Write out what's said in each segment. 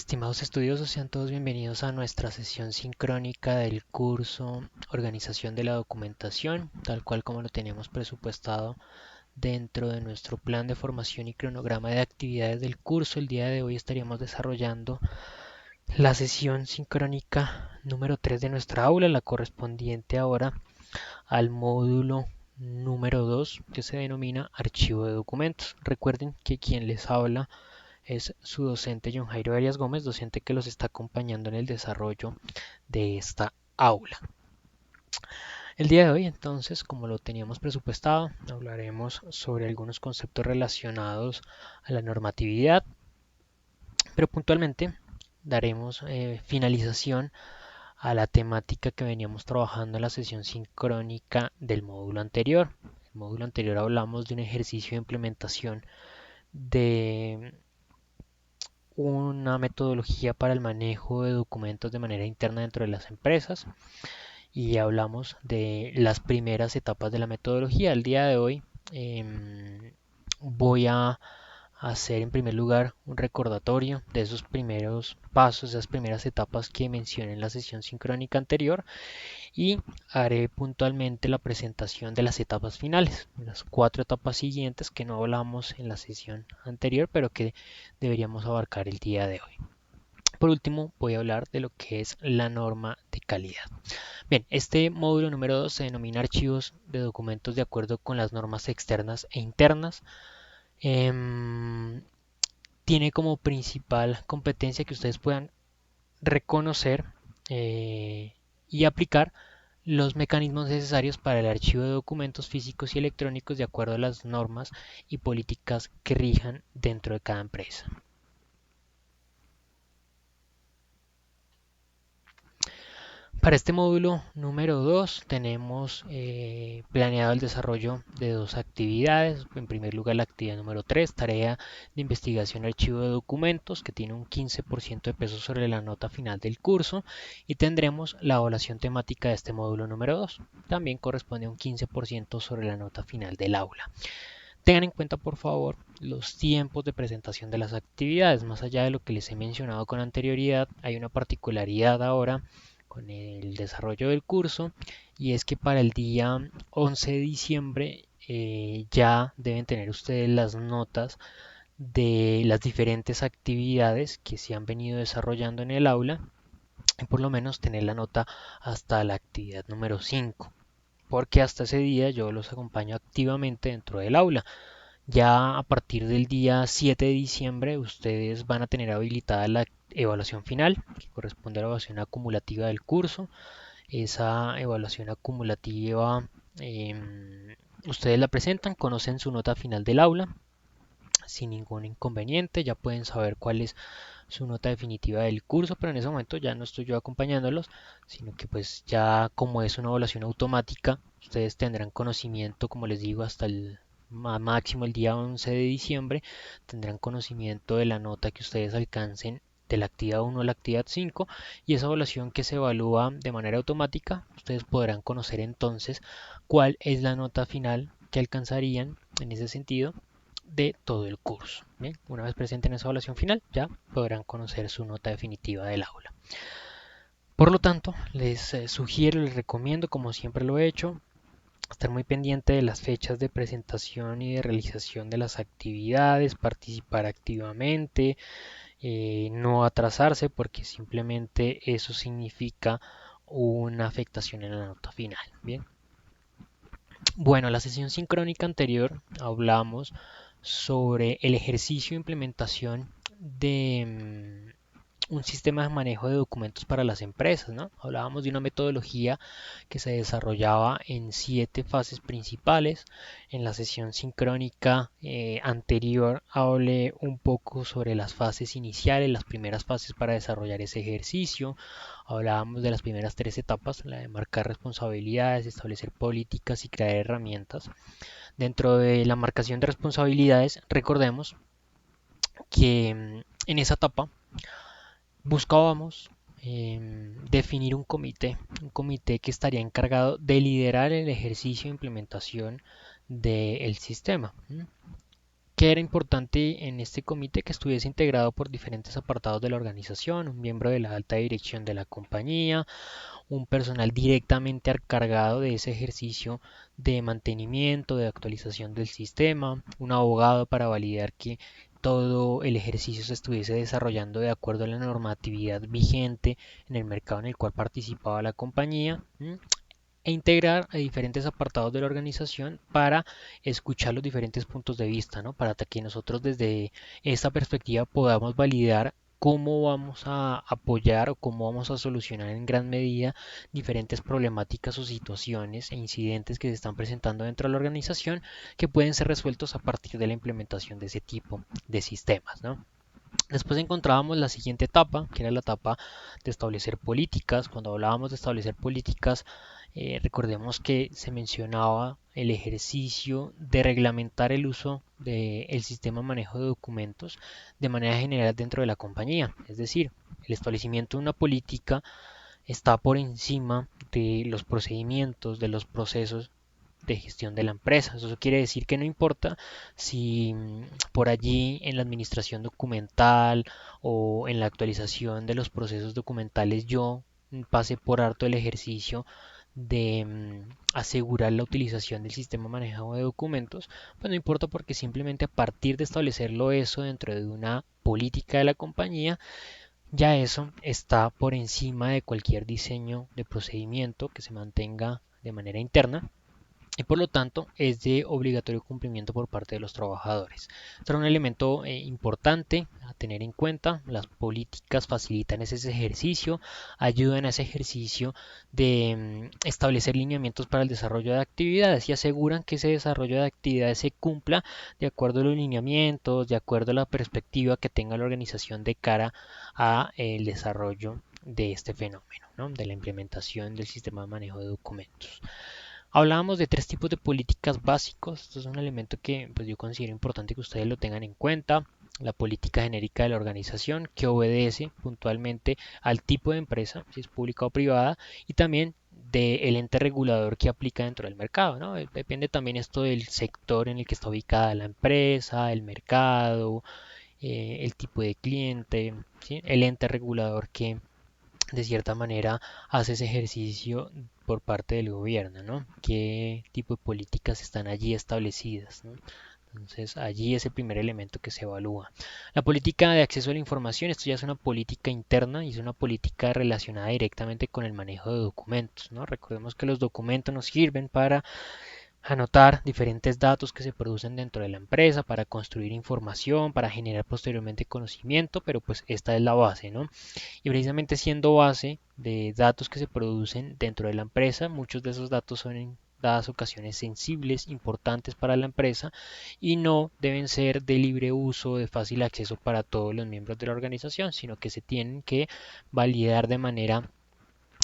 Estimados estudiosos, sean todos bienvenidos a nuestra sesión sincrónica del curso Organización de la Documentación, tal cual como lo teníamos presupuestado dentro de nuestro plan de formación y cronograma de actividades del curso. El día de hoy estaríamos desarrollando la sesión sincrónica número 3 de nuestra aula, la correspondiente ahora al módulo número 2 que se denomina Archivo de Documentos. Recuerden que quien les habla es su docente John Jairo Arias Gómez, docente que los está acompañando en el desarrollo de esta aula. El día de hoy, entonces, como lo teníamos presupuestado, hablaremos sobre algunos conceptos relacionados a la normatividad, pero puntualmente daremos finalización a la temática que veníamos trabajando en la sesión sincrónica del módulo anterior. En el módulo anterior hablamos de un ejercicio de implementación de una metodología para el manejo de documentos de manera interna dentro de las empresas y hablamos de las primeras etapas de la metodología. El día de hoy voy a hacer en primer lugar un recordatorio de esos primeros pasos, esas primeras etapas que mencioné en la sesión sincrónica anterior y haré puntualmente la presentación de las etapas finales, las 4 etapas siguientes que no hablamos en la sesión anterior, pero que deberíamos abarcar el día de hoy. Por último, voy a hablar de lo que es la norma de calidad. Bien, este módulo número 2 se denomina archivos de documentos de acuerdo con las normas externas e internas. Tiene como principal competencia que ustedes puedan reconocer y aplicar los mecanismos necesarios para el archivo de documentos físicos y electrónicos de acuerdo a las normas y políticas que rijan dentro de cada empresa. Para este módulo número 2 tenemos planeado el desarrollo de 2 actividades. En primer lugar, la actividad número 3, tarea de investigación archivo de documentos, que tiene un 15% de peso sobre la nota final del curso. Y tendremos la evaluación temática de este módulo número 2. También corresponde a un 15% sobre la nota final del aula. Tengan en cuenta, por favor, los tiempos de presentación de las actividades. Más allá de lo que les he mencionado con anterioridad, hay una particularidad ahora con el desarrollo del curso y es que para el día 11 de diciembre ya deben tener ustedes las notas de las diferentes actividades que se han venido desarrollando en el aula y por lo menos tener la nota hasta la actividad número 5, porque hasta ese día yo los acompaño activamente dentro del aula. Ya a partir del día 7 de diciembre ustedes van a tener habilitada la evaluación final, que corresponde a la evaluación acumulativa del curso. Esa evaluación acumulativa ustedes la presentan, conocen su nota final del aula sin ningún inconveniente, ya pueden saber cuál es su nota definitiva del curso, pero en ese momento ya no estoy yo acompañándolos, sino que pues ya como es una evaluación automática, ustedes tendrán conocimiento, como les digo, hasta el máximo el día 11 de diciembre, tendrán conocimiento de la nota que ustedes alcancen de la actividad 1 a la actividad 5 y esa evaluación que se evalúa de manera automática, ustedes podrán conocer entonces cuál es la nota final que alcanzarían en ese sentido de todo el curso. Bien, una vez presenten esa evaluación final, ya podrán conocer su nota definitiva del aula. Por lo tanto, les sugiero, les recomiendo, como siempre lo he hecho, estar muy pendiente de las fechas de presentación y de realización de las actividades, participar activamente, no atrasarse porque simplemente eso significa una afectación en la nota final. Bien. Bueno, la sesión sincrónica anterior hablamos sobre el ejercicio de implementación de un sistema de manejo de documentos para las empresas, ¿no? Hablábamos de una metodología que se desarrollaba en 7 fases principales. En la sesión sincrónica anterior hablé un poco sobre las fases iniciales, las primeras fases para desarrollar ese ejercicio. Hablábamos de las primeras 3 etapas, la de marcar responsabilidades, establecer políticas y crear herramientas. Dentro de la marcación de responsabilidades, recordemos que en esa etapa buscábamos definir un comité que estaría encargado de liderar el ejercicio de implementación del sistema. ¿Qué era importante en este comité? Que estuviese integrado por diferentes apartados de la organización, un miembro de la alta dirección de la compañía, un personal directamente encargado de ese ejercicio de mantenimiento, de actualización del sistema, un abogado para validar que todo el ejercicio se estuviese desarrollando de acuerdo a la normatividad vigente en el mercado en el cual participaba la compañía, e integrar a diferentes apartados de la organización para escuchar los diferentes puntos de vista, ¿no? Para que nosotros desde esta perspectiva podamos validar cómo vamos a apoyar o cómo vamos a solucionar en gran medida diferentes problemáticas o situaciones e incidentes que se están presentando dentro de la organización que pueden ser resueltos a partir de la implementación de ese tipo de sistemas, ¿no? Después encontrábamos la siguiente etapa, que era la etapa de establecer políticas. Cuando hablábamos de establecer políticas, recordemos que se mencionaba el ejercicio de reglamentar el uso del sistema de manejo de documentos de manera general dentro de la compañía. Es decir, el establecimiento de una política está por encima de los procedimientos, de los procesos de gestión de la empresa. Eso quiere decir que no importa si por allí en la administración documental o en la actualización de los procesos documentales yo pase por harto el ejercicio de asegurar la utilización del sistema manejado de documentos, pues no importa porque simplemente a partir de establecerlo eso dentro de una política de la compañía, ya eso está por encima de cualquier diseño de procedimiento que se mantenga de manera interna y por lo tanto es de obligatorio cumplimiento por parte de los trabajadores. Esto es un elemento importante a tener en cuenta. Las políticas facilitan ese ejercicio, ayudan a ese ejercicio de establecer lineamientos para el desarrollo de actividades y aseguran que ese desarrollo de actividades se cumpla de acuerdo a los lineamientos, de acuerdo a la perspectiva que tenga la organización de cara a el desarrollo de este fenómeno, ¿no? De la implementación del sistema de manejo de documentos. Hablábamos de tres tipos de políticas básicos. Esto es un elemento que pues, yo considero importante que ustedes lo tengan en cuenta. La política genérica de la organización, que obedece puntualmente al tipo de empresa, si es pública o privada, y también del ente regulador que aplica dentro del mercado, ¿no? Depende también esto del sector en el que está ubicada la empresa, el mercado, el tipo de cliente, ¿sí? El ente regulador que de cierta manera hace ese ejercicio por parte del gobierno, ¿no? ¿Qué tipo de políticas están allí establecidas, ¿no? Entonces allí es el primer elemento que se evalúa. La política de acceso a la información, esto ya es una política interna y es una política relacionada directamente con el manejo de documentos, ¿no? Recordemos que los documentos nos sirven para anotar diferentes datos que se producen dentro de la empresa para construir información, para generar posteriormente conocimiento, pero pues esta es la base, ¿no? Y precisamente siendo base de datos que se producen dentro de la empresa, muchos de esos datos son en dadas ocasiones sensibles, importantes para la empresa y no deben ser de libre uso, de fácil acceso para todos los miembros de la organización, sino que se tienen que validar de manera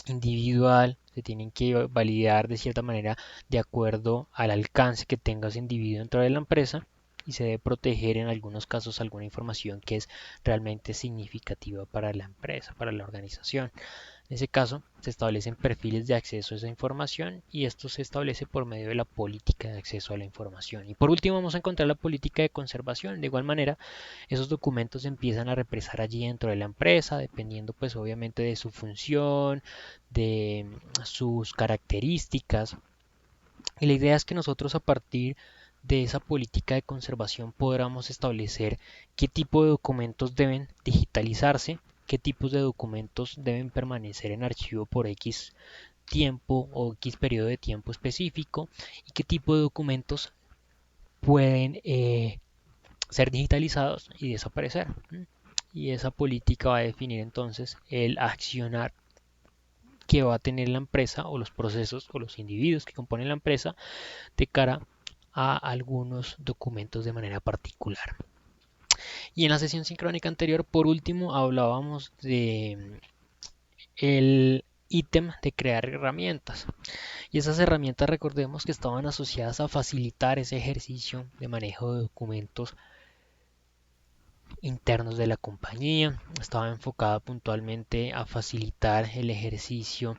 individual, se tienen que validar de cierta manera de acuerdo al alcance que tenga ese individuo dentro de la empresa y se debe proteger en algunos casos alguna información que es realmente significativa para la empresa, para la organización. En ese caso, se establecen perfiles de acceso a esa información y esto se establece por medio de la política de acceso a la información. Y por último vamos a encontrar la política de conservación. De igual manera, esos documentos se empiezan a represar allí dentro de la empresa, dependiendo pues obviamente de su función, de sus características. Y la idea es que nosotros a partir de esa política de conservación podamos establecer qué tipo de documentos deben digitalizarse, qué tipos de documentos deben permanecer en archivo por X tiempo o X periodo de tiempo específico y qué tipo de documentos pueden ser digitalizados y desaparecer. Y esa política va a definir entonces el accionar que va a tener la empresa o los procesos o los individuos que componen la empresa de cara a algunos documentos de manera particular. Y en la sesión sincrónica anterior, por último, hablábamos de el ítem de crear herramientas. Y esas herramientas recordemos que estaban asociadas a facilitar ese ejercicio de manejo de documentos internos de la compañía. Estaba enfocada puntualmente a facilitar el ejercicio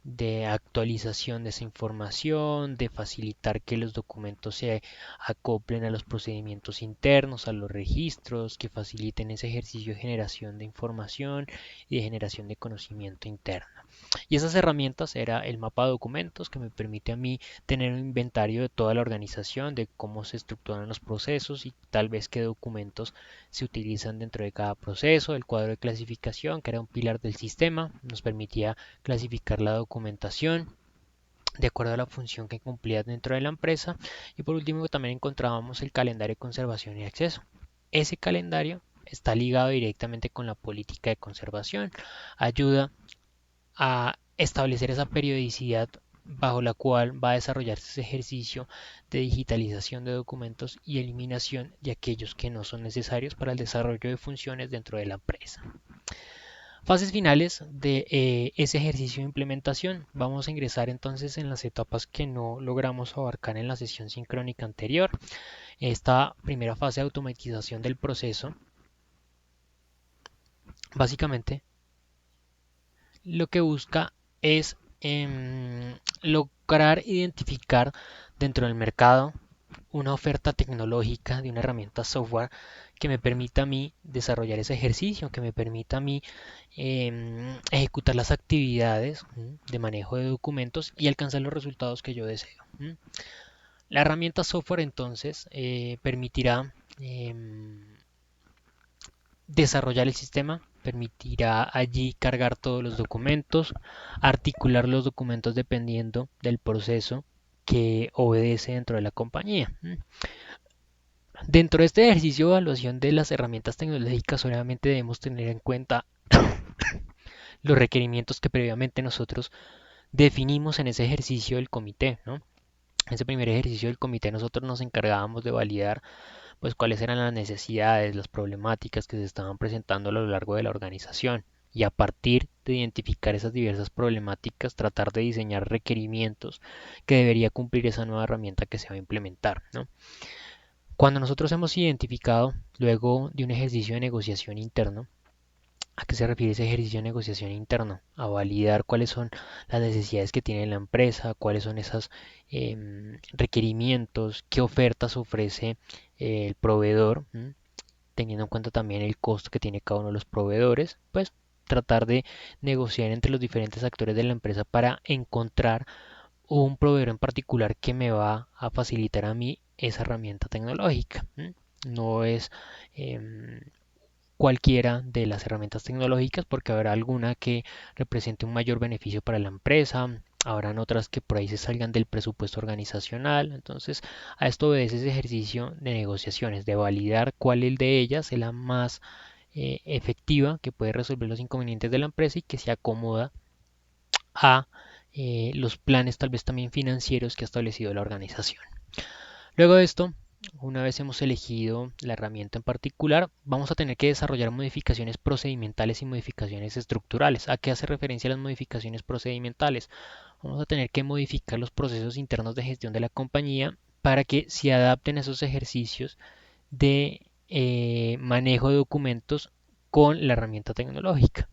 de actualización de esa información, de facilitar que los documentos se acoplen a los procedimientos internos, a los registros, que faciliten ese ejercicio de generación de información y de generación de conocimiento interno. Y esas herramientas era el mapa de documentos que me permite a mí tener un inventario de toda la organización, de cómo se estructuran los procesos y tal vez qué documentos se utilizan dentro de cada proceso. El cuadro de clasificación, que era un pilar del sistema, nos permitía clasificar la documentación de acuerdo a la función que cumplía dentro de la empresa. Y por último también encontrábamos el calendario de conservación y acceso. Ese calendario está ligado directamente con la política de conservación, ayuda a establecer esa periodicidad bajo la cual va a desarrollarse ese ejercicio de digitalización de documentos y eliminación de aquellos que no son necesarios para el desarrollo de funciones dentro de la empresa. Fases finales de ese ejercicio de implementación. Vamos a ingresar entonces en las etapas que no logramos abarcar en la sesión sincrónica anterior. Esta primera fase de automatización del proceso, básicamente lo que busca es lograr identificar dentro del mercado una oferta tecnológica de una herramienta software que me permita a mí desarrollar ese ejercicio, que me permita a mí ejecutar las actividades de manejo de documentos y alcanzar los resultados que yo deseo. La herramienta software entonces permitirá desarrollar el sistema, permitirá allí cargar todos los documentos, articular los documentos dependiendo del proceso que obedece dentro de la compañía. Dentro de este ejercicio de evaluación de las herramientas tecnológicas, obviamente debemos tener en cuenta los requerimientos que previamente nosotros definimos en ese ejercicio del comité, ¿no? En ese primer ejercicio del comité nosotros nos encargábamos de validar pues cuáles eran las necesidades, las problemáticas que se estaban presentando a lo largo de la organización y a partir de identificar esas diversas problemáticas tratar de diseñar requerimientos que debería cumplir esa nueva herramienta que se va a implementar, ¿no? Cuando nosotros hemos identificado luego de un ejercicio de negociación interno, ¿a qué se refiere ese ejercicio de negociación interno? A validar cuáles son las necesidades que tiene la empresa, cuáles son esos requerimientos, qué ofertas ofrece el proveedor, teniendo en cuenta también el costo que tiene cada uno de los proveedores, pues tratar de negociar entre los diferentes actores de la empresa para encontrar un proveedor en particular que me va a facilitar a mí esa herramienta tecnológica. No es cualquiera de las herramientas tecnológicas porque habrá alguna que represente un mayor beneficio para la empresa, habrán otras que por ahí se salgan del presupuesto organizacional. Entonces, a esto obedece ese ejercicio de negociaciones, de validar cuál de ellas es la más efectiva, que puede resolver los inconvenientes de la empresa y que se acomoda a los planes tal vez también financieros que ha establecido la organización. Luego de esto, una vez hemos elegido la herramienta en particular, vamos a tener que desarrollar modificaciones procedimentales y modificaciones estructurales. ¿A qué hace referencia las modificaciones procedimentales? Vamos a tener que modificar los procesos internos de gestión de la compañía para que se adapten a esos ejercicios de manejo de documentos con la herramienta tecnológica.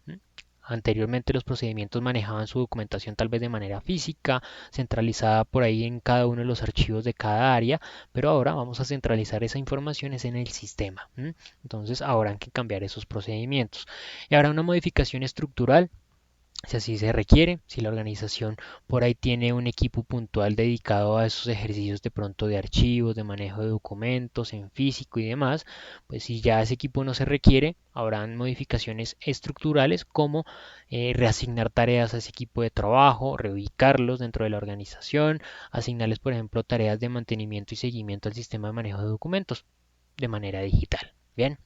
Anteriormente los procedimientos manejaban su documentación tal vez de manera física, centralizada por ahí en cada uno de los archivos de cada área, pero ahora vamos a centralizar esa información en el sistema. Entonces habrán que cambiar esos procedimientos. Y habrá una modificación estructural si así se requiere, si la organización por ahí tiene un equipo puntual dedicado a esos ejercicios de pronto de archivos, de manejo de documentos en físico y demás, pues si ya ese equipo no se requiere, habrán modificaciones estructurales como reasignar tareas a ese equipo de trabajo, reubicarlos dentro de la organización, asignarles por ejemplo tareas de mantenimiento y seguimiento al sistema de manejo de documentos de manera digital. Bien,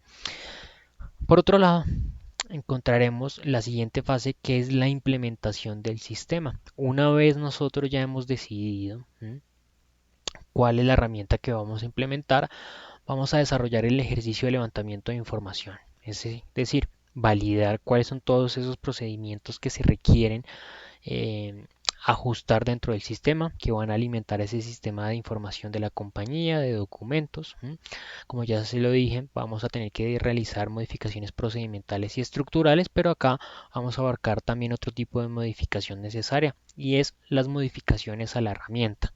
por otro lado, encontraremos la siguiente fase que es la implementación del sistema. Una vez nosotros ya hemos decidido cuál es la herramienta que vamos a implementar, vamos a desarrollar el ejercicio de levantamiento de información. Es decir, validar cuáles son todos esos procedimientos que se requieren ajustar dentro del sistema, que van a alimentar ese sistema de información de la compañía, de documentos. Como ya se lo dije, vamos a tener que realizar modificaciones procedimentales y estructurales, pero acá vamos a abarcar también otro tipo de modificación necesaria y es las modificaciones a la herramienta.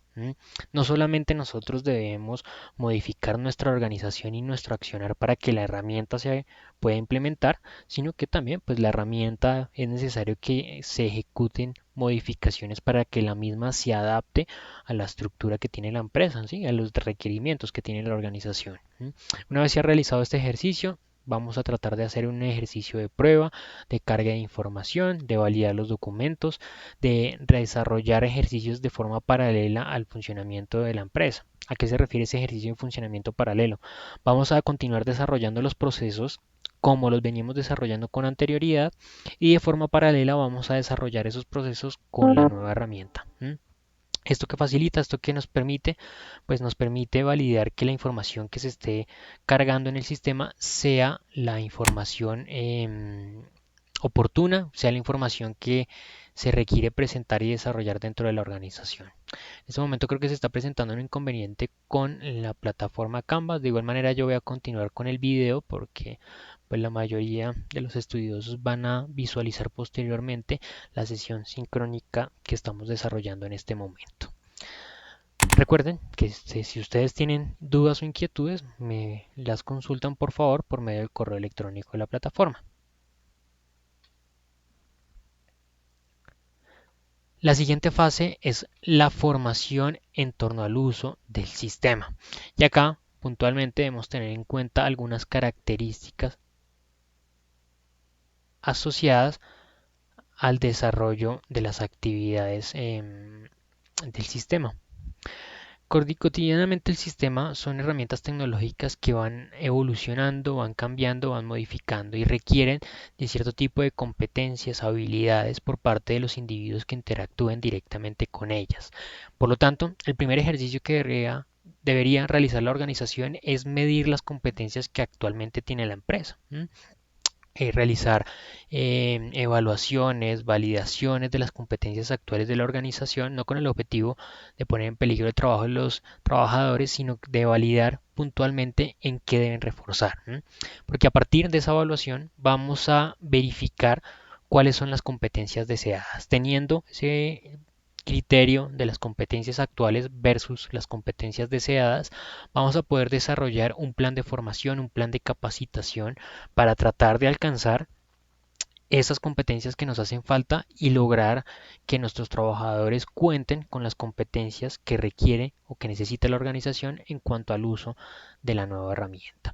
No solamente nosotros debemos modificar nuestra organización y nuestro accionar para que la herramienta se pueda implementar, sino que también pues la herramienta es necesario que se ejecuten modificaciones para que la misma se adapte a la estructura que tiene la empresa, ¿sí? A los requerimientos que tiene la organización. Una vez se ha realizado este ejercicio, vamos a tratar de hacer un ejercicio de prueba, de carga de información, de validar los documentos, de desarrollar ejercicios de forma paralela al funcionamiento de la empresa. ¿A qué se refiere ese ejercicio de funcionamiento paralelo? Vamos a continuar desarrollando los procesos como los veníamos desarrollando con anterioridad y de forma paralela vamos a desarrollar esos procesos con la nueva herramienta. Esto que facilita, esto que nos permite, pues nos permite validar que la información que se esté cargando en el sistema sea la información oportuna, sea la información que se requiere presentar y desarrollar dentro de la organización. En este momento creo que se está presentando un inconveniente con la plataforma Canvas. De igual manera yo voy a continuar con el video porque pues la mayoría de los estudiosos van a visualizar posteriormente la sesión sincrónica que estamos desarrollando en este momento. Recuerden que si ustedes tienen dudas o inquietudes, me las consultan por favor por medio del correo electrónico de la plataforma. La siguiente fase es la formación en torno al uso del sistema. Y acá puntualmente debemos tener en cuenta algunas características asociadas al desarrollo de las actividades del sistema. Cotidianamente el sistema son herramientas tecnológicas que van evolucionando, van cambiando, van modificando y requieren de cierto tipo de competencias, habilidades por parte de los individuos que interactúen directamente con ellas. Por lo tanto, el primer ejercicio que debería realizar la organización es medir las competencias que actualmente tiene la empresa. Realizar evaluaciones, validaciones de las competencias actuales de la organización, no con el objetivo de poner en peligro el trabajo de los trabajadores, sino de validar puntualmente en qué deben reforzar. Porque a partir de esa evaluación vamos a verificar cuáles son las competencias deseadas, teniendo ese criterio de las competencias actuales versus las competencias deseadas, vamos a poder desarrollar un plan de formación, un plan de capacitación para tratar de alcanzar esas competencias que nos hacen falta y lograr que nuestros trabajadores cuenten con las competencias que requiere o que necesita la organización en cuanto al uso de la nueva herramienta.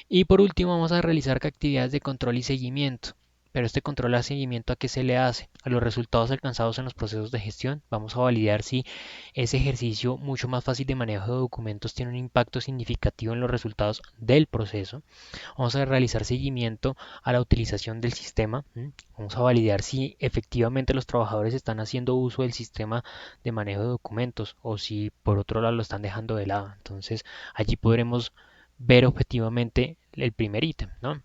Y por último vamos a realizar actividades de control y seguimiento. Pero este control y seguimiento, ¿a qué se le hace? A los resultados alcanzados en los procesos de gestión. Vamos a validar si ese ejercicio mucho más fácil de manejo de documentos tiene un impacto significativo en los resultados del proceso. Vamos a realizar seguimiento a la utilización del sistema. Vamos a validar si efectivamente los trabajadores están haciendo uso del sistema de manejo de documentos o si por otro lado lo están dejando de lado. Entonces allí podremos ver objetivamente el primer ítem, ¿no?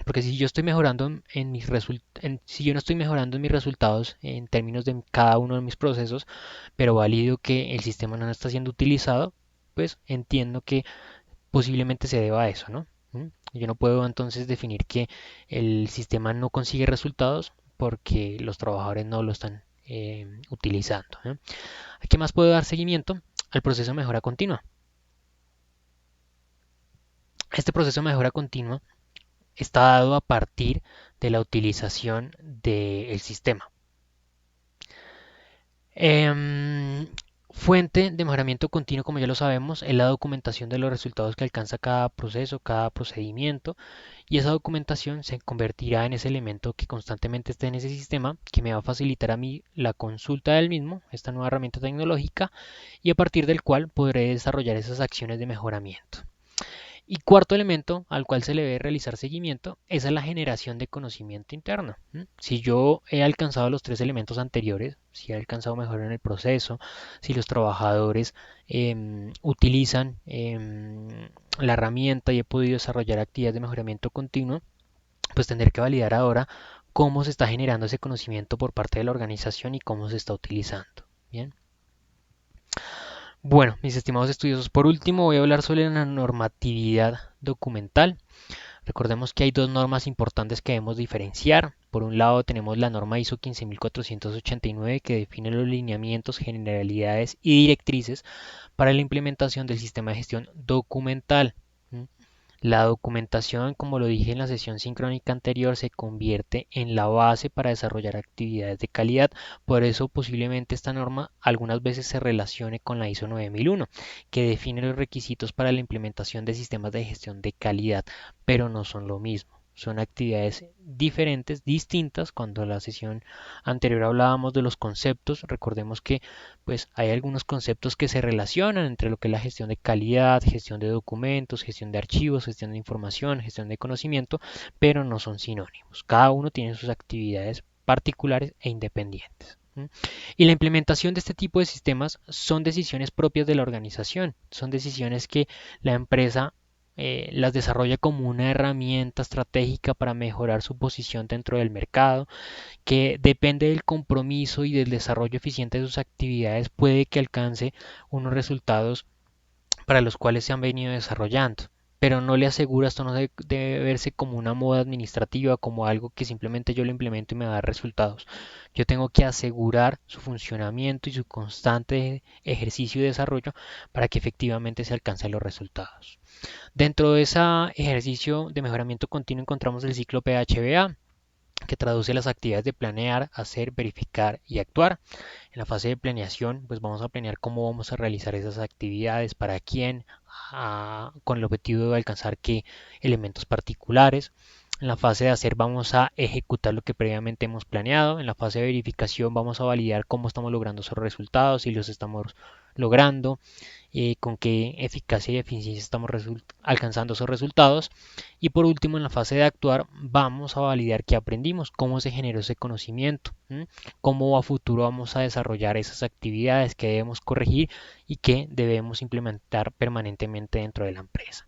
Porque si yo estoy mejorando en mis si yo no estoy mejorando en mis resultados en términos de cada uno de mis procesos, pero valido que el sistema no está siendo utilizado, pues entiendo que posiblemente se deba a eso, ¿no? Yo no puedo entonces definir que el sistema no consigue resultados porque los trabajadores no lo están utilizando. ¿A qué más puedo dar seguimiento? Al proceso de mejora continua. Este proceso de mejora continua está dado a partir de la utilización del sistema. Fuente de mejoramiento continuo, como ya lo sabemos, es la documentación de los resultados que alcanza cada proceso, cada procedimiento, y esa documentación se convertirá en ese elemento que constantemente esté en ese sistema, que me va a facilitar a mí la consulta del mismo, esta nueva herramienta tecnológica, y a partir del cual podré desarrollar esas acciones de mejoramiento. Y cuarto elemento al cual se le debe realizar seguimiento es a la generación de conocimiento interno. Si yo he alcanzado los tres elementos anteriores, si he alcanzado mejor en el proceso, si los trabajadores utilizan la herramienta y he podido desarrollar actividades de mejoramiento continuo, pues tendré que validar ahora cómo se está generando ese conocimiento por parte de la organización y cómo se está utilizando. Bien. Bueno, mis estimados estudiosos, por último voy a hablar sobre la normatividad documental. Recordemos que hay dos normas importantes que debemos diferenciar. Por un lado tenemos la norma ISO 15489 que define los lineamientos, generalidades y directrices para la implementación del sistema de gestión documental. La documentación, como lo dije en la sesión sincrónica anterior, se convierte en la base para desarrollar actividades de calidad. Por eso posiblemente esta norma algunas veces se relacione con la ISO 9001, que define los requisitos para la implementación de sistemas de gestión de calidad, pero no son lo mismo. Son actividades diferentes, distintas. Cuando en la sesión anterior hablábamos de los conceptos, recordemos que pues hay algunos conceptos que se relacionan entre lo que es la gestión de calidad, gestión de documentos, gestión de archivos, gestión de información, gestión de conocimiento, pero no son sinónimos. Cada uno tiene sus actividades particulares e independientes. Y la implementación de este tipo de sistemas son decisiones propias de la organización, son decisiones que la empresa las desarrolla como una herramienta estratégica para mejorar su posición dentro del mercado, que depende del compromiso y del desarrollo eficiente de sus actividades, puede que alcance unos resultados para los cuales se han venido desarrollando. Pero no le asegura, esto no debe verse como una moda administrativa, como algo que simplemente yo lo implemento y me da resultados. Yo tengo que asegurar su funcionamiento y su constante ejercicio y desarrollo para que efectivamente se alcancen los resultados. Dentro de ese ejercicio de mejoramiento continuo encontramos el ciclo PHBA, que traduce las actividades de planear, hacer, verificar y actuar. En la fase de planeación, pues vamos a planear cómo vamos a realizar esas actividades, para quién, con el objetivo de alcanzar qué elementos particulares. En la fase de hacer vamos a ejecutar lo que previamente hemos planeado. En la fase de verificación vamos a validar cómo estamos logrando esos resultados, si los estamos logrando, con qué eficacia y eficiencia estamos alcanzando esos resultados. Y por último, en la fase de actuar, vamos a validar qué aprendimos, cómo se generó ese conocimiento, cómo a futuro vamos a desarrollar esas actividades que debemos corregir y que debemos implementar permanentemente dentro de la empresa.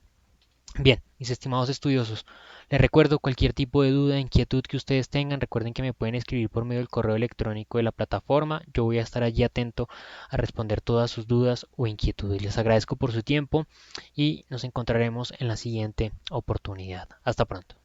Bien, mis estimados estudiosos, les recuerdo cualquier tipo de duda, inquietud que ustedes tengan, recuerden que me pueden escribir por medio del correo electrónico de la plataforma. Yo voy a estar allí atento a responder todas sus dudas o inquietudes. Les agradezco por su tiempo y nos encontraremos en la siguiente oportunidad. Hasta pronto.